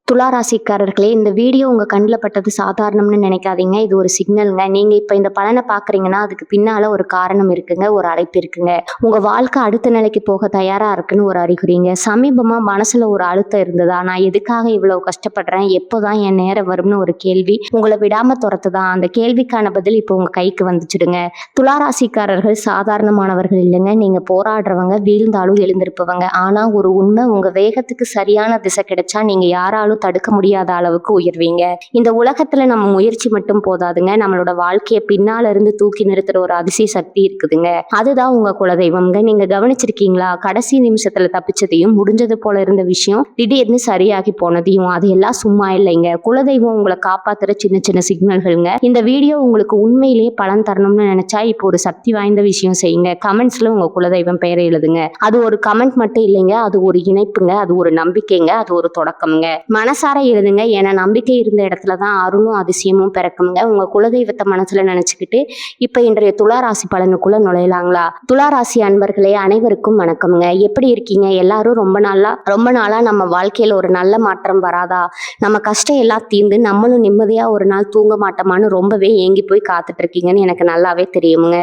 துலா ராசிக்காரர்களே, இந்த வீடியோ உங்க கண்ல பட்டது சாதாரணம்னு நினைக்காதீங்க. இது ஒரு சிக்னல்ங்க. நீங்க இப்ப இந்த பலன பார்க்குறீங்கன்னா, அதுக்கு பின்னால ஒரு காரணம் இருக்குங்க. ஒரு அழைப்பு இருக்குங்க. உங்க வாழ்க்கை அடுத்த நிலைக்கு போக தயாரா இருக்குன்னு ஒரு அறிகுறிங்க. சமீபமா மனசுல ஒரு அழுத்தம் இருந்ததா? நான் எதுக்காக இவ்வளவு கஷ்டப்படுறேன்? எப்போதான் என் நேரம் வரும்னு ஒரு கேள்வி உங்கள விடாம தொரத்துதா? அந்த கேள்விக்கான பதில் இப்போ உங்க கைக்கு வந்துச்சுடுங்க. துலா ராசிக்காரர்கள் சாதாரணமானவர்கள் இல்லைங்க. நீங்க போராடுறவங்க, வீழ்ந்தாலும் எழுந்திருப்பவங்க. ஆனா ஒரு உண்மை, உங்க வேகத்துக்கு சரியான திசை கிடைச்சா நீங்க யாராலும் தடுக்க முடியாத அளவுக்கு உயர்வீங்க. இந்த உலகத்துல நம்ம முயற்சி மட்டும் போதாதுங்க. நம்மளோட வாழ்க்கைய பின்னால இருந்து தூக்கி நிறுத்துற ஒரு அதிசய சக்தி இருக்குதுங்க. அதுதான் உங்க குலதெய்வம்ங்க. நீங்க கவனிச்சிருக்கீங்களா? கடைசி நிமிஷத்துல தப்பிச்சதையும், முடிஞ்சது போல இருந்த விஷயம் திடீர்னு சரியாகி போனதையும், அது எல்லாம் சும்மா இல்லைங்க. குலதெய்வம் உங்களை காப்பாத்துற சின்ன சின்ன சிக்னல்கள்ங்க. இந்த வீடியோ உங்களுக்கு உண்மையிலேயே பலன் தரணும்னு நினைச்சா இப்போ ஒரு சக்தி வாய்ந்த விஷயம் செய்யுங்க. கமெண்ட்ஸ்ல உங்க குலதெய்வம் பெயரை எழுதுங்க. அது ஒரு கமெண்ட் மட்டும் இல்லைங்க, அது ஒரு இணைப்புங்க, அது ஒரு நம்பிக்கைங்க, அது ஒரு தொடக்கம்ங்க. மனசார எழுதுங்க. ஏன்னா நம்பிக்கை இருந்த இடத்துலதான் அருளும் அதிசயமும் பிறக்குங்க. உங்க குலதெய்வத்தை மனசுல நினைச்சுக்கிட்டு இப்ப இன்றைய துளாராசி பலனுக்குள்ள நுழையலாங்களா? துளாராசி அன்பர்களே, அனைவருக்கும் வணக்கம்ங்க. எப்படி இருக்கீங்க? எல்லாரும் ரொம்ப நாளா நம்ம வாழ்க்கையில ஒரு நல்ல மாற்றம் வராதா, நம்ம கஷ்டம் எல்லாம் தீர்ந்து நம்மளும் நிம்மதியா ஒரு நாள் தூங்க மாட்டோமான்னு ரொம்பவே ஏங்கி போய் காத்துட்டு இருக்கீங்கன்னு எனக்கு நல்லாவே தெரியுமுங்க.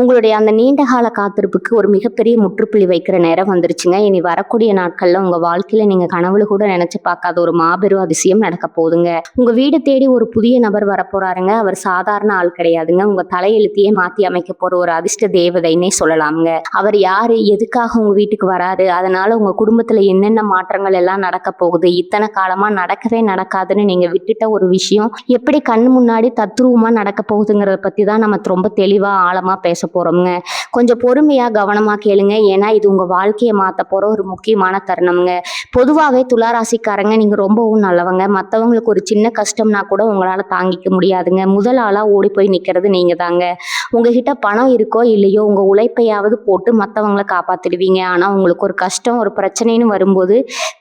உங்களுடைய அந்த நீண்ட கால காத்திருப்புக்கு ஒரு மிகப்பெரிய முற்றுப்புள்ளி வைக்கிற நேரம் வந்துருச்சுங்க. இனி வரக்கூடிய நாட்கள்ல உங்க வாழ்க்கையில நீங்க கனவுல கூட நினைச்சு பார்க்காத ஒரு மாபெரும் அதிசயம் நடக்க போகுதுங்க. உங்க வீடு தேடி ஒரு புதிய நபர் வரப்போறாருங்க. அவர் சாதாரண ஆள் கிடையாதுங்க. உங்க தலையெழுத்தையே மாத்தி அமைக்க போற ஒரு அதிர்ஷ்ட தேவதைன்னே சொல்லலாம்ங்க. அவர் யாரு, எதுக்காக உங்க வீட்டுக்கு வராரு, அதனால உங்க குடும்பத்துல என்னென்ன மாற்றங்கள் எல்லாம் நடக்க போகுது, இத்தனை காலமா நடக்கவே நடக்காதுன்னு நீங்க விட்டுட்ட ஒரு விஷயம் எப்படி கண்ணு முன்னாடி தத்ரூபமா நடக்க போகுதுங்கிறத பத்தி தான் நம்ம ரொம்ப தெளிவா ஆழமா பேச போறோம்ங்க. கொஞ்சம் பொறுமையா கவனமா கேளுங்க. ஏன்னா இது உங்க வாழ்க்கையை மாத்த போற ஒரு முக்கியமான தருணம்ங்க. பொதுவாகவே துளாராசிக்காரங்க நீங்க ரொம்பவும் நல்லவங்க. மற்றவங்களுக்கு ஒரு சின்ன கஷ்டம்னா கூட உங்களால தாங்கிக்க முடியாதுங்க. முதல் ஆளா ஓடி போய் நிக்கிறது நீங்க தாங்க. உங்ககிட்ட பணம் இருக்கோ இல்லையோ, உங்க உழைப்பையாவது போட்டு மற்றவங்களை காப்பாத்திடுவீங்க. ஆனா உங்களுக்கு ஒரு கஷ்டம், ஒரு பிரச்சனைன்னு வரும்போது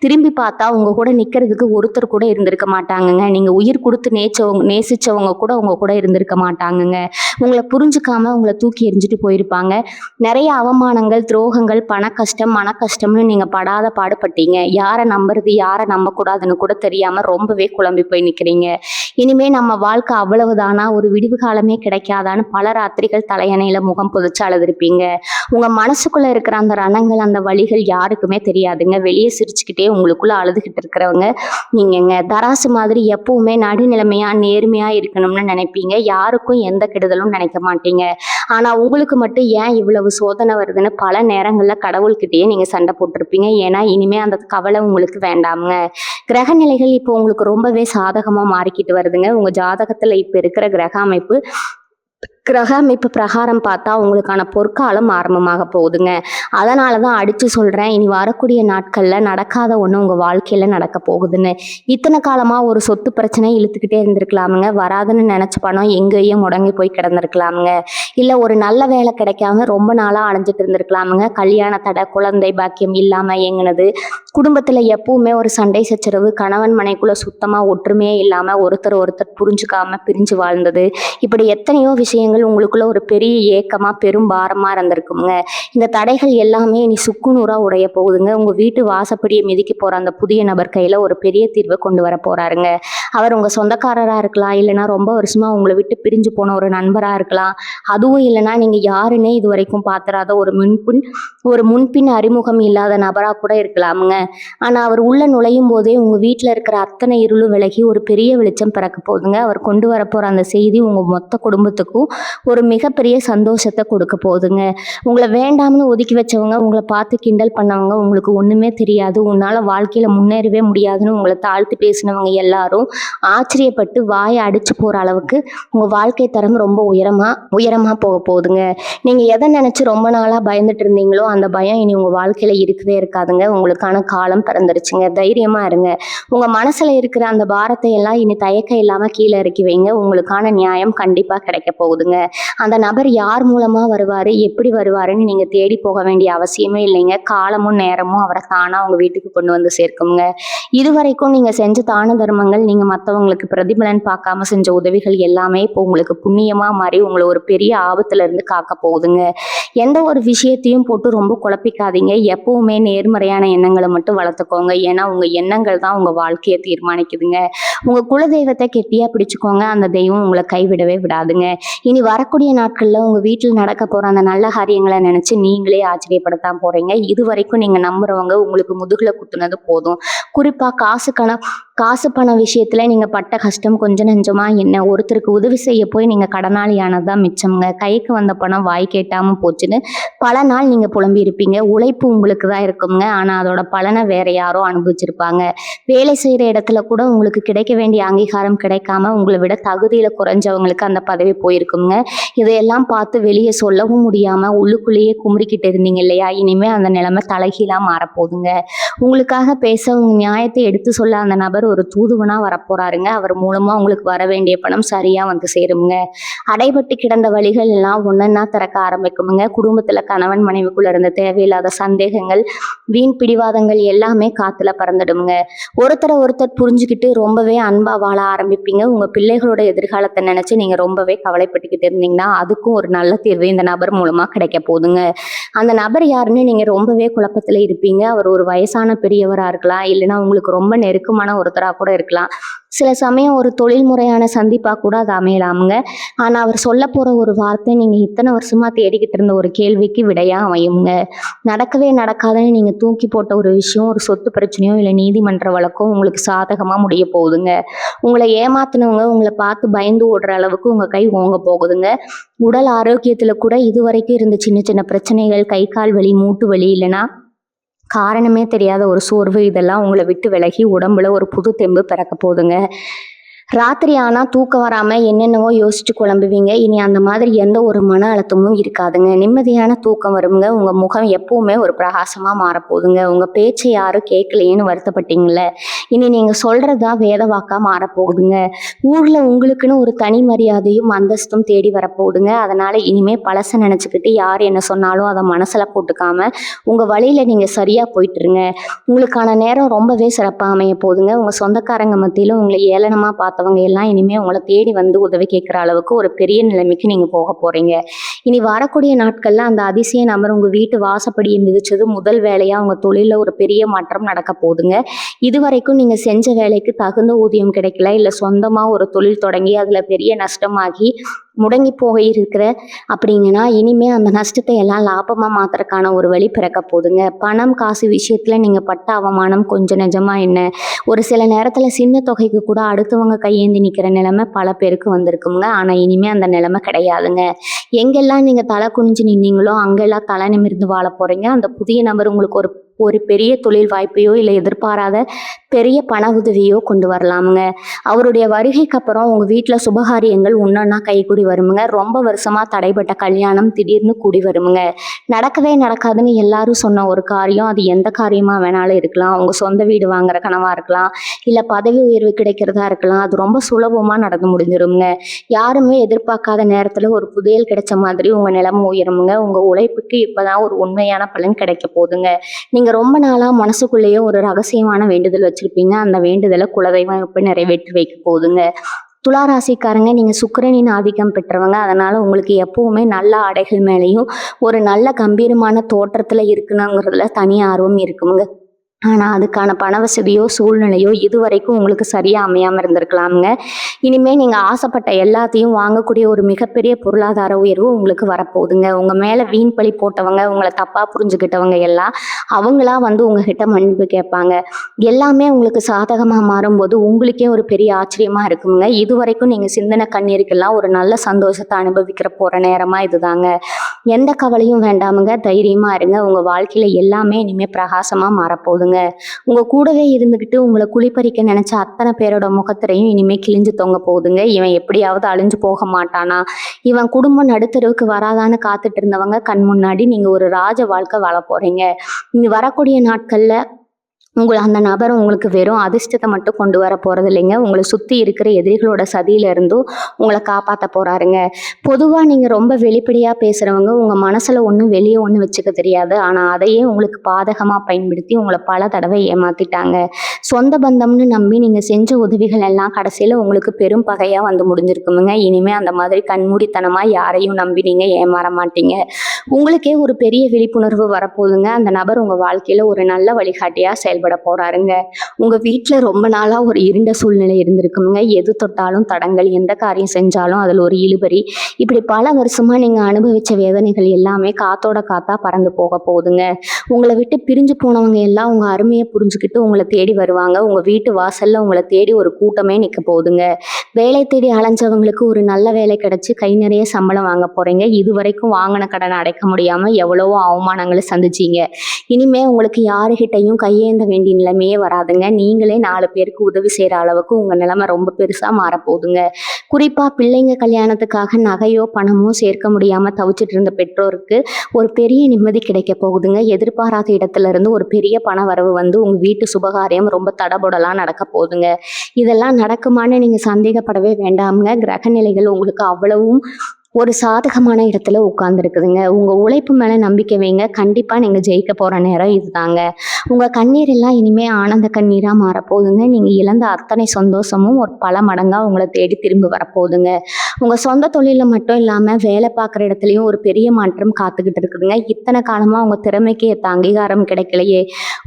திரும்பி பார்த்தா உங்க கூட நிக்கிறதுக்கு ஒருத்தர் கூட இருந்திருக்க மாட்டாங்கங்க. நீங்க உயிர் கொடுத்து நேசிச்சவங்க கூட உங்க கூட இருந்திருக்க மாட்டாங்கங்க. உங்களை புரிஞ்சுக்காம உங்களை தூக்கி எறிஞ்சிட்டு போயிருப்பாங்க. நிறைய அவமானங்கள், துரோகங்கள், பண கஷ்டம், மன கஷ்டம்னு நீங்க படாத பாடுபட்டீங்க. யாரை நம்புறது, யாரை நம்பக்கூடாதுன்னு கூட தெரியாம ரொம்பவே குழம்பி போய் நிக்கிறீங்க. இனிமே நம்ம வாழ்க்கை அவ்வளவுதானா, ஒரு விடிவு காலமே கிடைக்காதான்னு பல ராத்திரிகள் தலையணையில முகம் புதைச்சு அழுதுருப்பீங்க. உங்க மனசுக்குள்ள இருக்கிற அந்த ரணங்கள், அந்த வலிகள் யாருக்குமே தெரியாதுங்க. வெளியே சிரிச்சுக்கிட்டே உங்களுக்குள்ள அழுதுகிட்டு இருக்கிறவங்க நீங்கங்க. தராசு மாதிரி எப்பவுமே நடுநிலைமையா நேர்மையா இருக்கணும்னு நினைப்பீங்க. யாருக்கும் எந்த கெடுதலும் நினைக்க மாட்டீங்க. ஆனா உங்களுக்கு மட்டும் ஏன் இவ்வளவு சோதனை வருதுன்னு பல நேரங்கள்ல கடவுள்கிட்டயே நீங்க சண்டை போட்டிருப்பீங்க. ஏன்னா இனிமே அந்த கவலை உங்களுக்கு வேண்டாமுங்க. கிரக நிலைகள் இப்போ உங்களுக்கு ரொம்பவே சாதகமா மாறிக்கிட்டு வருதுங்க. உங்க ஜாதகத்துல இப்ப இருக்கிற கிரக அமைப்பு பிரகாரம் பார்த்தா உங்களுக்கான பொற்காலம் ஆரம்பமாக போகுதுங்க. அதனால தான் அடிச்சு சொல்றேன், இனி வரக்கூடிய நாட்கள்ல நடக்காத ஒண்ணு உங்க வாழ்க்கையில நடக்க போகுதுன்னு. இத்தனை காலமா ஒரு சொத்து பிரச்சனை இழுத்துக்கிட்டே இருந்திருக்கலாமுங்க. வராதுன்னு நினைச்ச பணம் எங்கேயும் முடங்கி போய் கிடந்திருக்கலாமுங்க. இல்ல ஒரு நல்ல வேலை கிடைக்காம ரொம்ப நாளா அலைஞ்சிட்டு இருந்திருக்கலாமுங்க. கல்யாண தடை, குழந்தை பாக்கியம் இல்லாம ஏங்கினது, குடும்பத்துல எப்பவுமே ஒரு சண்டை சச்சரவு, கணவன் மனைக்குள்ள சுத்தமா ஒற்றுமையே இல்லாம ஒருத்தர் புரிஞ்சுக்காம பிரிஞ்சு வாழ்ந்தது, இப்படி எத்தனையோ விஷயங்கள் உங்களுக்குள்ள ஒரு பெரிய ஏக்கமா பெரும் பாரமா இருந்திருக்குங்க. இந்த தடைகள் எல்லாமே இனி சுக்குநூறா உடைய போகுதுங்க. உங்க வீட்டு வாசப்படியை மிதிக்க போற அந்த புதிய நபர் கையில ஒரு பெரிய தீர்வை கொண்டு வர போறாருங்க. அவர் உங்க சொந்தக்காரரா இருக்கலாம், இல்லைன்னா ரொம்ப வருஷமா உங்களை விட்டு பிரிஞ்சு போன ஒரு நண்பரா இருக்கலாம். அதுவும் இல்லைன்னா நீங்க யாருன்னே இது வரைக்கும் பாத்திராத ஒரு முன்பின் அறிமுகம் இல்லாத நபரா கூட இருக்கலாமுங்க. ஆனா அவர் உள்ள நுழையும் போதே உங்க வீட்டுல இருக்கிற அத்தனை இருளும் விலகி ஒரு பெரிய வெளிச்சம் பிறக்க போகுதுங்க. அவர் கொண்டு வர போற அந்த செய்தி உங்க மொத்த குடும்பத்துக்கும் ஒரு மிகப்பெரிய சந்தோஷத்தை கொடுக்க போகுதுங்க. உங்களை வேண்டாம்னு ஒதுக்கி வச்சவங்க, உங்களை பார்த்து கிண்டல் பண்ணவங்க, உங்களுக்கு ஒண்ணுமே தெரியாது, உன்னால வாழ்க்கையில முன்னேறவே முடியாதுன்னு உங்களை தாழ்த்தி பேசினவங்க எல்லாரும் ஆச்சரியப்பட்டு வாயை அடிச்சு போற அளவுக்கு உங்க வாழ்க்கை தரம் ரொம்ப உயரமா போக போகுதுங்க. நீங்க எதை நினைச்சு ரொம்ப நாளா பயந்துட்டு இருந்தீங்களோ அந்த பயம் இனி உங்க வாழ்க்கையில இருக்கவே இருக்காதுங்க. உங்களுக்கான காலம் பிறந்துருச்சுங்க. தைரியமா இருங்க. உங்க மனசுல இருக்கிற அந்த பாரத்தை எல்லாம் இனி தயக்கம் இல்லாம கீழே இறக்கி வைங்க. உங்களுக்கான நியாயம் கண்டிப்பா கிடைக்க போகுதுங்க. அந்த நபர் யார் மூலமா வருவாரு, எப்படி வருவாருன்னு நீங்க தேடி போக வேண்டிய அவசியமே இல்லைங்க. காலமும் நேரமும் அவரை தானா உங்க வீட்டுக்கு கொண்டு வந்து சேர்க்குங்க. இதுவரைக்கும் நீங்க செஞ்ச தான தர்மங்கள், நீங்க மற்றவங்களுக்கு பிரதிபலன் பார்க்காம செஞ்ச உதவிகள் எல்லாமே இப்போ உங்களுக்கு புண்ணியமா மாறி உங்களை ஒரு பெரிய ஆபத்துல இருந்து காக்க போகுதுங்க. எந்த ஒரு விஷயத்தையும் போட்டு ரொம்ப குழப்பிக்காதீங்க. எப்பவுமே நேர்மறையான எண்ணங்களை மட்டும் வளர்த்துக்கோங்க. ஏன்னா உங்க எண்ணங்கள் தான் உங்க வாழ்க்கையை தீர்மானிக்குதுங்க. உங்க குலதெய்வத்தை கெட்டியா பிடிச்சுக்கோங்க. அந்த தெய்வம் உங்களை கைவிடவே விடாதுங்க. இனி வரக்கூடிய நாட்கள்ல உங்க வீட்டில் நடக்க போற அந்த நல்ல காரியங்களை நினைச்சு நீங்களே ஆச்சரியப்படத்தான் போறீங்க. இது வரைக்கும் நீங்க நம்புறவங்க உங்களுக்கு முதுகுல குத்துனது போதும். குறிப்பா காசு பணம் விஷயத்துல நீங்க பட்ட கஷ்டம் கொஞ்சம் நெஞ்சமா என்ன? ஒருத்தருக்கு உதவி செய்ய போய் நீங்க கடனாளியானதுதான் மிச்சம்ங்க. கைக்கு வந்த பணம் வாய் கேட்டாம போச்சுன்னு பல நாள் நீங்க புலம்பி இருப்பீங்க. உழைப்பு உங்களுக்கு தான் இருக்குங்க. ஆனா அதோட பலனை வேற யாரோ அனுபவிச்சிருப்பாங்க. வேலை செய்யற இடத்துல கூட உங்களுக்கு கிடைக்க வேண்டிய அங்கீகாரம் கிடைக்காம உங்களை விட தகுதியில குறைஞ்சவங்களுக்கு அந்த பதவி போயிருக்குங்க. இதையெல்லாம் பார்த்து வெளியே சொல்லவும் முடியாம உள்ளுக்குள்ளேயே குமுறிக்கிட்டு இருந்தீங்க இல்லையா? இனிமே அந்த நிலைமை தலைகீழா மாறப்போகுதுங்க. உங்களுக்காக பேச உங்க நியாயத்தை எடுத்து சொல்ல அந்த நபர் ஒரு தூதுவனா வரப்போறாருங்க. அவர் மூலமா உங்களுக்கு வர வேண்டிய பணம் சரியா வந்து சேருங்க. அடைபட்டு கிடந்த வழிகள் எல்லாம் ஒன்னொன்னா திறக்க ஆரம்பிக்குமுங்க. குடும்பத்துல கணவன் மனைவிக்குள்ள இருந்த தேவையில்லாத சந்தேகங்கள், வீண் பிடிவாதங்கள் எல்லாமே காத்துல பறந்துடுமுங்க. ஒருத்தர் புரிஞ்சுக்கிட்டு ரொம்பவே அன்பா வாழ ஆரம்பிப்பீங்க. உங்க பிள்ளைகளோட எதிர்காலத்தை நினைச்சு நீங்க ரொம்பவே கவலைப்பட்டுக்கிட்டு இருந்தீங்கன்னா அதுக்கும் ஒரு நல்ல தீர்வு இந்த நபர் மூலமா கிடைக்க போகுதுங்க. அந்த நபர் யாருன்னு நீங்க ரொம்பவே குழப்பத்துல இருப்பீங்க. அவர் ஒரு வயசான பெரியவரா இருக்கலாம், இல்லைன்னா உங்களுக்கு ரொம்ப நெருக்கமான ஒருத்தரா கூட இருக்கலாம். சில சமயம் ஒரு தொழில் முறையான சந்திப்பா கூட அது அமையலாமுங்க. ஆனா அவர் சொல்ல போற ஒரு வார்த்தை நீங்க இத்தனை வருஷமா தேடிக்கிட்டு இருந்த ஒரு கேள்விக்கு விடையா அமையுங்க. நடக்கவே நடக்காதுன்னு நீங்க தூக்கி போட்ட ஒரு விஷயம், ஒரு சொத்து பிரச்சனையோ இல்லை நீதிமன்ற வழக்கோ உங்களுக்கு சாதகமா முடிய போகுதுங்க. உங்களை ஏமாத்தினவங்க உங்களை பார்த்து பயந்து ஓடுற அளவுக்கு உங்க கை ஓங்க போகுதுங்க. உடல் ஆரோக்கியத்துல கூட இதுவரைக்கும் இருந்த சின்ன சின்ன பிரச்சனைகள், கை கால் வலி, மூட்டு வலி, இல்லைன்னா காரணமே தெரியாத ஒரு சோர்வு, இதெல்லாம் உங்களை விட்டு விலகி உடம்புல ஒரு புது தெம்பு பிறக்க போகுதுங்க. ராத்திரி ஆனா தூக்கம் வராம என்னென்னவோ யோசிச்சு குழம்புவீங்க. இனி அந்த மாதிரி எந்த ஒரு மன அழுத்தமும் இருக்காதுங்க. நிம்மதியான தூக்கம் வருங்க. உங்க முகம் எப்பவுமே ஒரு பிரகாசமா மாறப்போகுதுங்க. உங்க பேச்சை யாரும் கேட்கலையேன்னு வருத்தப்பட்டீங்கல்ல, இனி நீங்க சொல்றதுதான் வேத வாக்கா மாறப்போகுதுங்க. ஊர்ல உங்களுக்குன்னு ஒரு தனி மரியாதையும் அந்தஸ்தும் தேடி வரப்போகுதுங்க. அதனால இனிமே பழச நினைச்சுக்கிட்டு யார் என்ன சொன்னாலும் அதை மனசுல போட்டுக்காம உங்க வழியில நீங்க சரியா போயிட்டுருங்க. உங்களுக்கான நேரம் ரொம்பவே சிறப்பா அமைய போகுதுங்க. உங்க சொந்தக்காரங்க மத்தியில உங்களை ஏளனமா பார்த்தவங்க எல்லாம் இனிமே உங்களை தேடி வந்து உதவி கேட்குற அளவுக்கு ஒரு பெரிய நிலைமைக்கு நீங்க போக போறீங்க. இனி வரக்கூடிய நாட்கள்ல அந்த அதிசய நபர் உங்க வீட்டு வாசப்படியை மிதிச்சது முதல் வேலையா உங்க தொழில ஒரு பெரிய மாற்றம் நடக்க போகுதுங்க. இதுவரைக்கும் நீங்க செஞ்ச வேலைக்கு தகுந்த ஊதியம் கிடைக்கல, இல்ல சொந்தமா ஒரு தொழில் தொடங்கி அதுல பெரிய நஷ்டமாகி முடங்கி போக இருக்கிற அப்படிங்கன்னா இனிமே அந்த நஷ்டத்தை எல்லாம் லாபமா மாத்துறதுக்கான ஒரு வழி பிறக்க போகுதுங்க. பணம் காசு விஷயத்துல நீங்க பட்ட அவமானம் கொஞ்சம் நிஜமா என்ன? ஒரு சில நேரத்துல சின்ன தொகைக்கு கூட அடுத்தவங்க கையேந்தி நிக்கிற நிலைமை பல பேருக்கு வந்திருக்குங்க. ஆனா இனிமே அந்த நிலைமை கிடையாதுங்க. எங்கெல்லாம் நீங்க தலை குனிஞ்சு நின்னீங்களோ அங்கெல்லாம் தலை நிமிர்ந்து வாழ போறீங்க. அந்த புதிய நபர் உங்களுக்கு ஒரு ஒரு பெரிய தொழில் வாய்ப்பையோ இல்லை எதிர்பாராத பெரிய பண உதவியோ கொண்டு வரலாமுங்க. அவருடைய வருகைக்கு அப்புறம் உங்க வீட்டுல சுபகாரியங்கள் ஒன்னொன்னா கைகூடி வருமுங்க. ரொம்ப வருஷமா தடைப்பட்ட கல்யாணம் திடீர்னு கூடி வருமுங்க. நடக்கவே நடக்காதுன்னு எல்லாரும் சொன்ன ஒரு காரியம், அது எந்த காரியமா வேணாலும் இருக்கலாம். உங்க சொந்த வீடு வாங்குற கனவா இருக்கலாம், இல்ல பதவி உயர்வு கிடைக்கிறதா இருக்கலாம். அது ரொம்ப சுலபமா நடந்து முடிஞ்சிருங்க. யாருமே எதிர்பார்க்காத நேரத்துல ஒரு புதையல் கிடைச்ச மாதிரி உங்க நிலைமை உயருமுங்க. உங்க உழைப்புக்கு இப்பதான் ஒரு உண்மையான பலன் கிடைக்க போகுதுங்க. நீங்க ரொம்ப நாளா மனசுக்குள்ளேயே ஒரு ரகசியமான வேண்டுதல் வச்சிருப்பீங்க. அந்த வேண்டுதலை குலதெய்வம் இப்ப நிறைவேற்றி வைக்க போகுதுங்க. துலா ராசிக்காரங்க, நீங்க சுக்கிரனின் ஆதிக்கம் பெற்றவங்க. அதனால உங்களுக்கு எப்பவுமே நல்ல ஆடைகள் மேலேயும் ஒரு நல்ல கம்பீரமான தோற்றத்துல இருக்கணுங்கிறதுல தனி ஆர்வம் இருக்குங்க. ஆனா அதுக்கான பண வசதியோ சூழ்நிலையோ இதுவரைக்கும் உங்களுக்கு சரியா அமையாம இருந்திருக்கலாமுங்க. இனிமே நீங்க ஆசைப்பட்ட எல்லாத்தையும் வாங்கக்கூடிய ஒரு மிகப்பெரிய பொருளாதார உயர்வு உங்களுக்கு வரப்போகுதுங்க. உங்க மேல வீண் பழி போட்டவங்க, உங்களை தப்பா புரிஞ்சுக்கிட்டவங்க எல்லாம் அவங்களா வந்து உங்ககிட்ட மன்னிப்பு கேட்பாங்க. எல்லாமே உங்களுக்கு சாதகமா மாறும்போது உங்களுக்கே ஒரு பெரிய ஆச்சரியமா இருக்குங்க. இதுவரைக்கும் நீங்க சிந்தனை கண்ணீருக்கெல்லாம் ஒரு நல்ல சந்தோஷத்தை அனுபவிக்கிற போற நேரமா இதுதாங்க. எந்த கவலையும் வேண்டாமுங்க. தைரியமா இருங்க. உங்க வாழ்க்கையில எல்லாமே இனிமே பிரகாசமா மாறப்போகுதுங்க. உங்க கூடவே இருந்துகிட்டு உங்களை குளிப்பறிக்க நினைச்ச அத்தனை பேரோட முகத்திரையும் இனிமே கிழிஞ்சு தொங்க போகுதுங்க. இவன் எப்படியாவது அழிஞ்சு போக மாட்டானா, இவன் குடும்பம் நடுத்தருவுக்கு வராதான்னு காத்துட்டு இருந்தவங்க கண் முன்னாடி நீங்க ஒரு ராஜ வாழ்க்கை வாழ போறீங்க. இனி வரக்கூடிய நாட்கள்ல அந்த நபர் உங்களுக்கு வெறும் அதிர்ஷ்டத்தை மட்டும் கொண்டு வர போறது இல்லைங்க. உங்களை சுத்தி இருக்கிற எதிரிகளோட சதியில இருந்தும் உங்களை காப்பாத்த போறாருங்க. பொதுவா நீங்க ரொம்ப வெளிப்படையா பேசுறவங்க உங்க மனசுல ஒண்ணு வெளியே ஒண்ணு வச்சுக்க தெரியாது. ஆனா அதையே உங்களுக்கு பாதகமா பயன்படுத்தி உங்களை பல தடவை ஏமாத்திட்டாங்க. சொந்த பந்தம்னு நம்பி நீங்க செஞ்ச உதவிகள் எல்லாம் கடைசியில உங்களுக்கு பெரும் பகையா வந்து முடிஞ்சிருக்குமுங்க. இனிமே அந்த மாதிரி கண்மூடித்தனமா யாரையும் நம்பி நீங்க ஏமாற மாட்டீங்க. உங்களுக்கே ஒரு பெரிய விழிப்புணர்வு வரப்போகுதுங்க. அந்த நபர் உங்க வாழ்க்கையில ஒரு நல்ல வழிகாட்டியா செயல்பட போறாருங்க. உங்க வீட்ல ரொம்ப நாளா ஒரு இருண்ட சூழ்நிலை இருந்திருக்குங்க. எது தொட்டாலும் தடங்கல், எந்த காரியம் செஞ்சாலும் அதுல ஒரு இழுபறி. இப்படி பல வருஷமா நீங்க அனுபவிச்ச வேதனைகள் எல்லாமே காத்தோட காத்தா பறந்து போக போகுதுங்க. உங்களை விட்டு பிரிஞ்சு போனவங்க எல்லாம் உங்க அருமையை புரிஞ்சுக்கிட்டு உங்களை தேடி வருவாங்க. உங்க வீட்டு வாசல்ல உங்களை தேடி ஒரு கூட்டமே நிக்க போகுதுங்க. வேலை தேடி அலைஞ்சவங்களுக்கு ஒரு நல்ல வேலை கிடைச்சு கை நிறைய சம்பளம் வாங்க போறீங்க. இதுவரைக்கும் வாங்கின கடனை அடைக்க முடியாம எவ்வளவோ அவமானங்களை சந்திச்சீங்க. இனிமே உங்களுக்கு யாருகிட்டையும் கையேந்த வேண்டிய நிலைமையே வராதுங்க. நீங்களே 4 பேருக்கு உதவி செய்யற அளவுக்கு உங்க நிலைமை ரொம்ப பெருசா மாறப்போகுதுங்க. குறிப்பா பிள்ளைங்க கல்யாணத்துக்காக நகையோ பணமோ சேர்க்க முடியாம தவிச்சிட்டு இருந்த பெற்றோருக்கு ஒரு பெரிய நிம்மதி கிடைக்க போகுதுங்க. எதிர்பாராத இடத்துல இருந்து ஒரு பெரிய பண வரவு வந்து உங்க வீட்டு சுபகாரியம் ரொம்ப தடபுடலா நடக்க போகுதுங்க. இதெல்லாம் நடக்குமான்னு நீங்க சந்தேகப்படவே வேண்டாமுங்க. கிரக நிலைகள் உங்களுக்கு அவ்வளவும் ஒரு சாதகமான இடத்துல உட்கார்ந்துருக்குதுங்க. உங்க உழைப்பு மேல நம்பிக்கை வைங்க. கண்டிப்பா நீங்க ஜெயிக்க போற நேரம் இதுதாங்க. உங்க கண்ணீர் எல்லாம் இனிமே ஆனந்த கண்ணீரா மாறப்போகுதுங்க. நீங்க இழந்த அத்தனை சந்தோஷமும் ஒரு பல மடங்கா உங்களை தேடி திரும்பி வரப்போகுதுங்க. உங்க சொந்த தொழில மட்டும் இல்லாம வேலை பார்க்குற இடத்துலயும் ஒரு பெரிய மாற்றம் காத்துக்கிட்டு இருக்குதுங்க. இத்தனை காலமா உங்க திறமைக்கு ஏத்த அங்கீகாரம் கிடைக்கலையே,